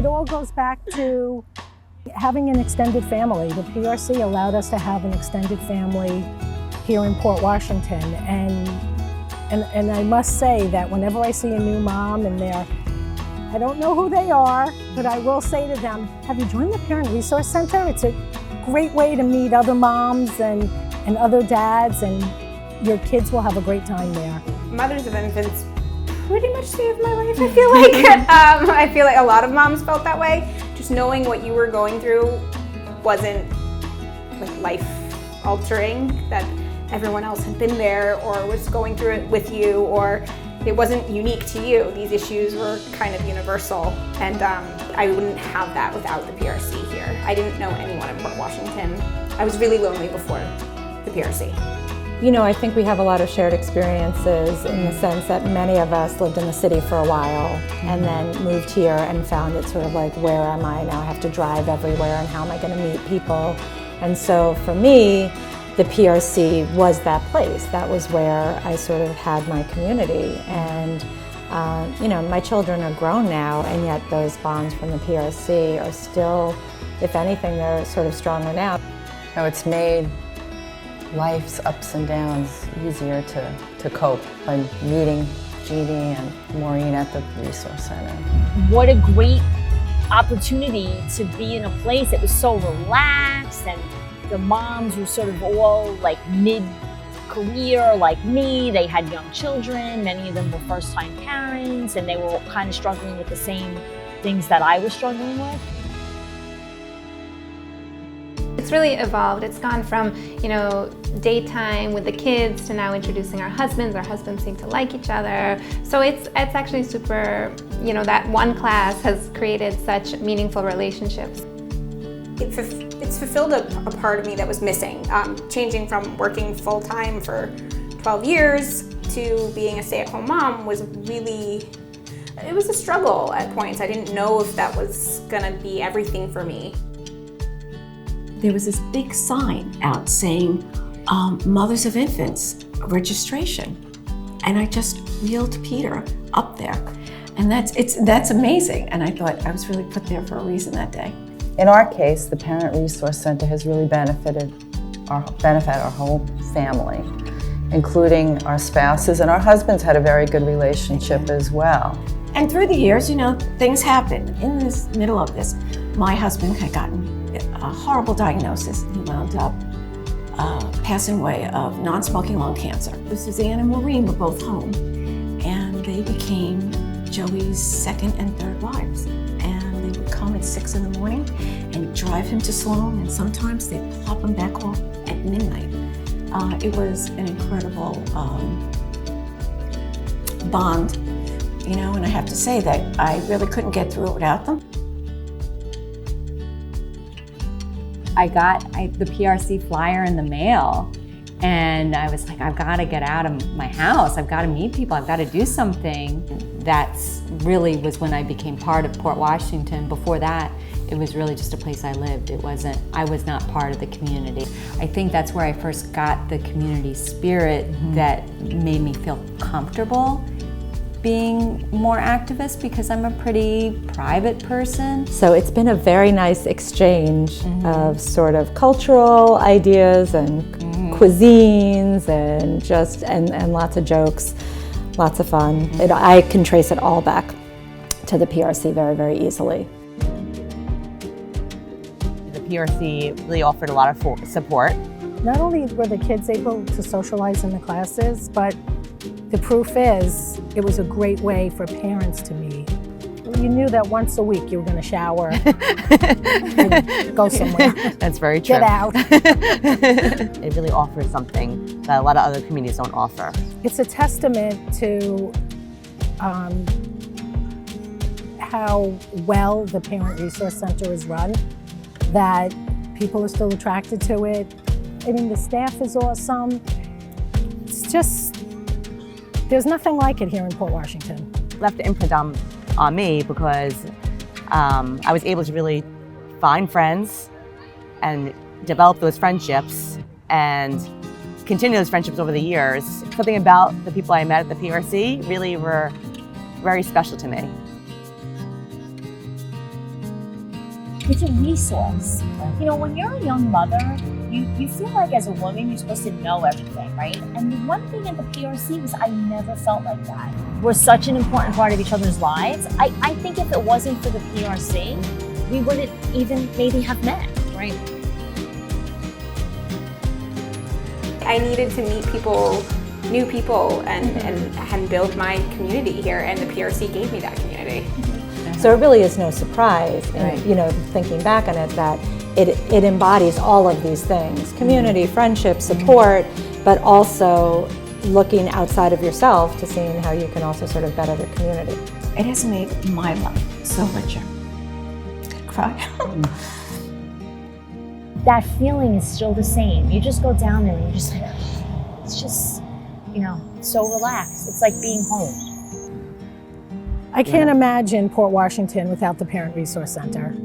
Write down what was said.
it all goes back to having an extended family. The PRC allowed us to have an extended family here in Port Washington. And I must say that whenever I see a new mom and I don't know who they are, but I will say to them, have you joined the Parent Resource Center? It's a great way to meet other moms and other dads, and your kids will have a great time there. Mothers of Infants pretty much saved my life, I feel like. I feel like a lot of moms felt that way. Just knowing what you were going through wasn't like life-altering, that everyone else had been there or was going through it with you, or it wasn't unique to you. These issues were kind of universal, and I wouldn't have that without the PRC here. I didn't know anyone in Port Washington. I was really lonely before the PRC. You know, I think we have a lot of shared experiences in the sense that many of us lived in the city for a while and then moved here and found it sort of like, where am I now? I have to drive everywhere, and how am I going to meet people? And so for me, the PRC was that place. That was where I sort of had my community. And you know, my children are grown now, and yet those bonds from the PRC are still, if anything, they're sort of stronger now. So it's made life's ups and downs easier to cope by meeting Jeannie and Maureen at the Resource Center. What a great opportunity to be in a place that was so relaxed, and the moms were sort of all like mid-career like me. They had young children, many of them were first-time parents, and they were kind of struggling with the same things that I was struggling with. It's really evolved. It's gone from, you know, daytime with the kids to now introducing our husbands. Our husbands seem to like each other. So it's actually super, you know, that one class has created such meaningful relationships. It's fulfilled a part of me that was missing. Changing from working full-time for 12 years to being a stay-at-home mom was really, it was a struggle at points. I didn't know if that was gonna be everything for me. There was this big sign out saying, Mothers of Infants registration. And I just wheeled Peter up there. And that's amazing. And I thought I was really put there for a reason that day. In our case, the Parent Resource Center has really benefited our whole family, including our spouses, and our husbands had a very good relationship as well. And through the years, you know, things happened. In this middle of this, my husband had gotten a horrible diagnosis. He wound up passing away of non-smoking lung cancer. Suzanne and Maureen were both home, and they became Joey's second and third wives. And they would come at 6 in the morning and drive him to Sloan, and sometimes they'd plop him back off at midnight. It was an incredible bond, you know, and I have to say that I really couldn't get through it without them. I got the PRC flyer in the mail, and I was like, I've got to get out of my house. I've got to meet people. I've got to do something. That's really was when I became part of Port Washington. Before that, it was really just a place I lived. I was not part of the community. I think that's where I first got the community spirit that made me feel comfortable being more activist, because I'm a pretty private person. So it's been a very nice exchange of sort of cultural ideas and cuisines and lots of jokes, lots of fun. I can trace it all back to the PRC very, very easily. The PRC really offered a lot of support. Not only were the kids able to socialize in the classes, but the proof is, it was a great way for parents to meet. You knew that once a week you were going to shower and go somewhere. That's very true. Get out. It really offers something that a lot of other communities don't offer. It's a testament to how well the Parent Resource Center is run, that people are still attracted to it. I mean, the staff is awesome. It's just, there's nothing like it here in Port Washington. Left an imprint on me because I was able to really find friends and develop those friendships and continue those friendships over the years. Something about the people I met at the PRC really were very special to me. it's a resource. You know, when you're a young mother, you feel like as a woman, you're supposed to know everything, right? And the one thing at the PRC was I never felt like that. We're such an important part of each other's lives. I think if it wasn't for the PRC, we wouldn't even maybe have met, right? I needed to meet people, new people, and build my community here, and the PRC gave me that community. So it really is no surprise, and, you know, thinking back on it, that it embodies all of these things: community, friendship, support, but also looking outside of yourself to seeing how you can also sort of better the community. It has made my life so richer. Cry. That feeling is still the same. You just go down there and you're just like, it's just, you know, so relaxed. It's like being home. I can't imagine Port Washington without the Parent Resource Center.